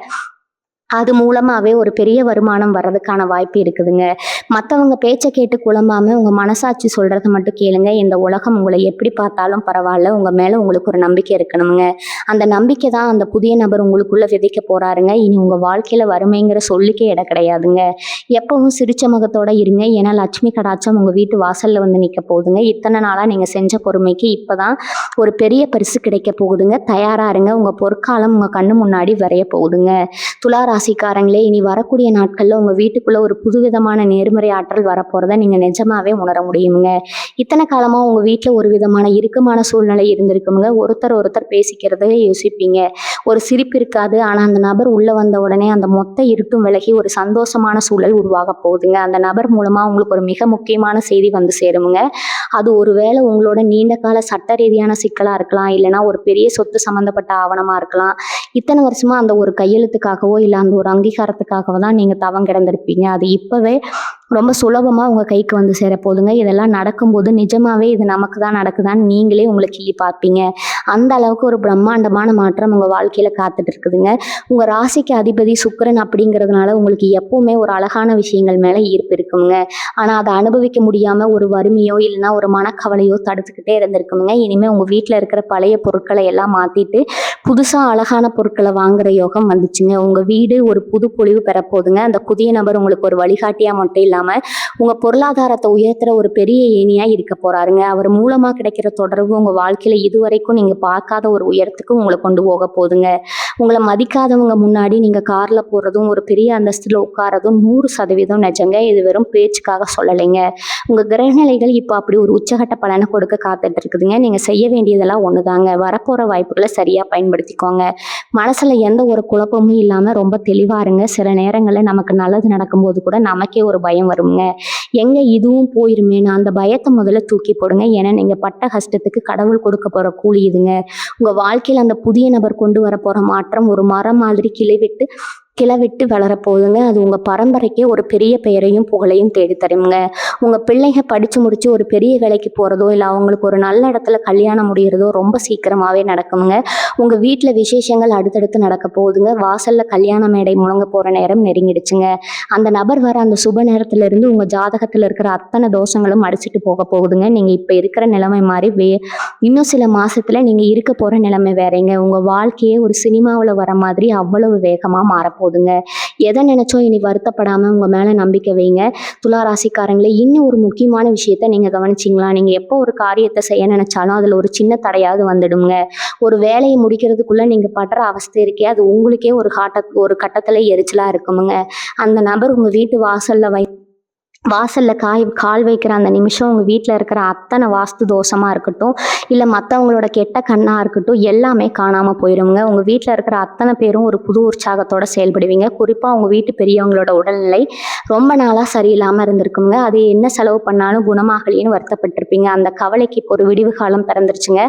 அது மூலமாவே ஒரு பெரிய வருமானம் வர்றதுக்கான வாய்ப்பு இருக்குதுங்க. மற்றவங்க பேச்சை கேட்டு குழம்பாம உங்க மனசாட்சி சொல்றதை மட்டும் கேளுங்க. இந்த உலகம் உங்களை எப்படி பார்த்தாலும் பரவாயில்ல, உங்க மேல உங்களுக்கு ஒரு நம்பிக்கை இருக்கணுங்க. அந்த நம்பிக்கை தான் அந்த புதிய நபர் உங்களுக்குள்ள விதைக்க போறாருங்க. இனி உங்க வாழ்க்கையில வறுமைங்கிற சொல்லுக்கே இடம் கிடையாதுங்க. எப்பவும் சிரிச்ச முகத்தோட இருங்க. ஏன்னா லட்சுமி கடாட்சம் உங்க வீட்டு வாசல்ல வந்து நிற்க போகுதுங்க. இத்தனை நாளா நீங்க செஞ்ச பொறுமைக்கு இப்பதான் ஒரு பெரிய பரிசு கிடைக்க போகுதுங்க. தயாரா இருங்க. உங்க பொற்காலம் உங்க கண்ணு முன்னாடி வரைய போகுதுங்க. துலா ராசிக்காரங்களே, இனி வரக்கூடிய நாட்கள்ல உங்க வீட்டுக்குள்ள ஒரு புதுவிதமான நேர்மறை ஆற்றல் வரப்போறத நீங்க நிஜமாவே உணர முடியுங்க. இத்தனை காலமா உங்க வீட்டுல ஒரு விதமான இறுக்கமான சூழ்நிலை இருந்திருக்குங்க. ஒருத்தர் பேசிக்கிறத யோசிப்பீங்க. ஒரு சிரிப்பு இருக்காது. ஆனா அந்த நபர் உள்ள வந்த உடனே அந்த மொத்த இருட்டும் விலகி ஒரு சந்தோஷமான சூழல் உருவாக போகுதுங்க. அந்த நபர் மூலமா உங்களுக்கு ஒரு மிக முக்கியமான செய்தி வந்து சேருமுங்க. அது ஒருவேளை உங்களோட நீண்ட கால சட்ட ரீதியான சிக்கலா இருக்கலாம், இல்லைன்னா ஒரு பெரிய சொத்து சம்பந்தப்பட்ட ஆவணமா இருக்கலாம். இத்தனை வருஷமா அந்த ஒரு கையெழுத்துக்காகவோ இல்லை அந்த ஒரு அங்கீகாரத்துக்காக தான் நீங்கள் தவம் கிடந்திருப்பீங்க. அது இப்போவே ரொம்ப சுலபமாக உங்கள் கைக்கு வந்து சேரப்போகுதுங்க. இதெல்லாம் நடக்கும்போது நிஜமாவே இது நமக்கு தான் நடக்குதான்னு நீங்களே உங்களை கிள்ளி பார்ப்பீங்க. அந்த அளவுக்கு ஒரு பிரம்மாண்டமான மாற்றம் உங்கள் வாழ்க்கையில் காத்துட்டு இருக்குதுங்க. உங்கள் ராசிக்கு அதிபதி சுக்கிரன் அப்படிங்கிறதுனால உங்களுக்கு எப்பவுமே ஒரு அழகான விஷயங்கள் மேலே ஈர்ப்பு இருக்குங்க. ஆனால் அதை அனுபவிக்க முடியாமல் ஒரு வறுமையோ இல்லைன்னா ஒரு மனக்கவலையோ தடுத்துக்கிட்டே இருந்திருக்குங்க. இனிமேல் உங்கள் வீட்டில் இருக்கிற பழைய பொருட்களை எல்லாம் மாற்றிட்டு புதுசாக அழகான பொருட்களை வாங்குற யோகம் வந்துச்சுங்க. உங்கள் வீடு ஒரு புது பொலிவு பெறப்போகுதுங்க. அந்த புதிய நபர் உங்களுக்கு ஒரு வழிகாட்டியாக மட்டும் இல்லாமல் உங்கள் பொருளாதாரத்தை உயர்த்துற ஒரு பெரிய ஏணியாக இருக்க போகிறாருங்க. அவர் மூலமாக கிடைக்கிற தொடர்பு உங்கள் வாழ்க்கையில் இதுவரைக்கும் நீங்கள் பார்க்காத ஒரு உயரத்துக்கு உங்களை கொண்டு போக போகுதுங்க. உங்களை மதிக்காதவங்க முன்னாடி நீங்கள் காரில் போகிறதும் ஒரு பெரிய அந்தஸ்தில் உட்காரதும் 100% நிஜங்க. இது வெறும் பேச்சுக்காக சொல்லலைங்க. உங்கள் கிரகநிலைகள் இப்போ அப்படி ஒரு உச்சகட்ட பலனை கொடுக்க காத்துட்டு இருக்குதுங்க. நீங்கள் செய்ய வேண்டியதெல்லாம் ஒன்று தாங்க. வரப்போகிற வாய்ப்புகளை சரியாக பயன்படுத்திக்கோங்க. மனசில் எந்த ஒரு குழப்பமும் இல்லாமல் ரொம்ப தெளிவாக இருங்க. சில நேரங்களில் நமக்கு நல்லது நடக்கும்போது கூட நமக்கே ஒரு பயம் வருங்க. எங்கே இதுவும் போயிருமேன்னு அந்த பயத்தை முதல்ல தூக்கி போடுங்க. ஏன்னா நீங்கள் பட்ட கஷ்டத்துக்கு கடவுள் கொடுக்க போகிற கூலி இதுங்க. உங்கள் வாழ்க்கையில் அந்த புதிய நபர் கொண்டு வர போகிற மாற்றம் ஒரு மரம் மாதிரி கிளவிட்டு வளரப்போகுதுங்க. அது உங்கள் பரம்பரைக்கே ஒரு பெரிய பெயரையும் புகழையும் தேடித்தருங்க. உங்கள் பிள்ளைங்க படித்து முடித்து ஒரு பெரிய வேலைக்கு போகிறதோ இல்லை அவங்களுக்கு ஒரு நல்ல இடத்துல கல்யாணம் முடிகிறதோ ரொம்ப சீக்கிரமாகவே நடக்குங்க. உங்கள் வீட்டில் விசேஷங்கள் அடுத்தடுத்து நடக்க போகுதுங்க. வாசலில் கல்யாண மேடை முழங்க போகிற நேரம் நெருங்கிடுச்சுங்க. அந்த நபர் வர அந்த சுப நேரத்துலேருந்து உங்கள் ஜாதகத்தில் இருக்கிற அத்தனை தோஷங்களும் அடிச்சுட்டு போக போகுதுங்க. நீங்கள் இப்போ இருக்கிற நிலைமை மாதிரி இன்னும் சில மாதத்தில் நீங்கள் இருக்க போகிற நிலைமை வேறேங்க. உங்கள் வாழ்க்கையே ஒரு சினிமாவில் வர மாதிரி அவ்வளவு வேகமாக மாறப்போகுதுங்க. எதை நினைச்சோ இனி வருத்தப்படாமல் உங்கள் மேலே நம்பிக்கை வைங்க. துலா ராசிக்காரங்களே, இன்னும் ஒரு முக்கியமான விஷயத்த நீங்கள் கவனிச்சிங்களா? நீங்கள் எப்போ ஒரு காரியத்தை செய்ய நினைச்சாலும் அதில் ஒரு சின்ன தடையாவது வந்துடுங்க. ஒரு வேலையை முடிக்கிறதுக்குள்ளே நீங்கள் படுற அவஸ்தை இருக்கே, அது உங்களுக்கே ஒரு கட்டத்தில் எரிச்சலாக இருக்குமுங்க. அந்த நபர் உங்கள் வீட்டு வாசலில் கால் வைக்கிற அந்த நிமிஷம் உங்கள் வீட்டில் இருக்கிற அத்தனை வாஸ்து தோஷமாக இருக்கட்டும், இல்லை மற்றவங்களோட கெட்ட கண்ணாக இருக்கட்டும், எல்லாமே காணாமல் போயிடுங்க. உங்கள் வீட்டில் இருக்கிற அத்தனை பேரும் ஒரு புது உற்சாகத்தோடு செயல்படுவீங்க. குறிப்பாக உங்கள் வீட்டு பெரியவங்களோட உடல்நிலை ரொம்ப நாளாக சரியில்லாமல் இருந்திருக்குங்க. அது என்ன செலவு பண்ணாலும் குணமாகலின்னு வருத்தப்பட்டிருப்பீங்க. அந்த கவலைக்கு இப்போ ஒரு விடிவு காலம் பிறந்துருச்சுங்க.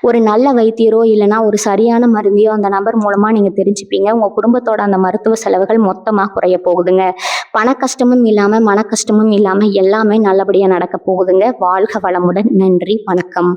ஒரு நல்ல வைத்தியரோ இல்லைனா ஒரு சரியான மருந்தையோ அந்த நபர் மூலமாக நீங்கள் தெரிஞ்சுப்பீங்க. உங்கள் குடும்பத்தோட அந்த மருத்துவ செலவுகள் மொத்தமாக குறைய போகுதுங்க. பண கஷ்டமும் இல்லாம, மன கஷ்டமும் இல்லாம எல்லாமே நல்லபடியா நடக்க போகுதுங்க. வாழ்க வளமுடன். நன்றி, வணக்கம்.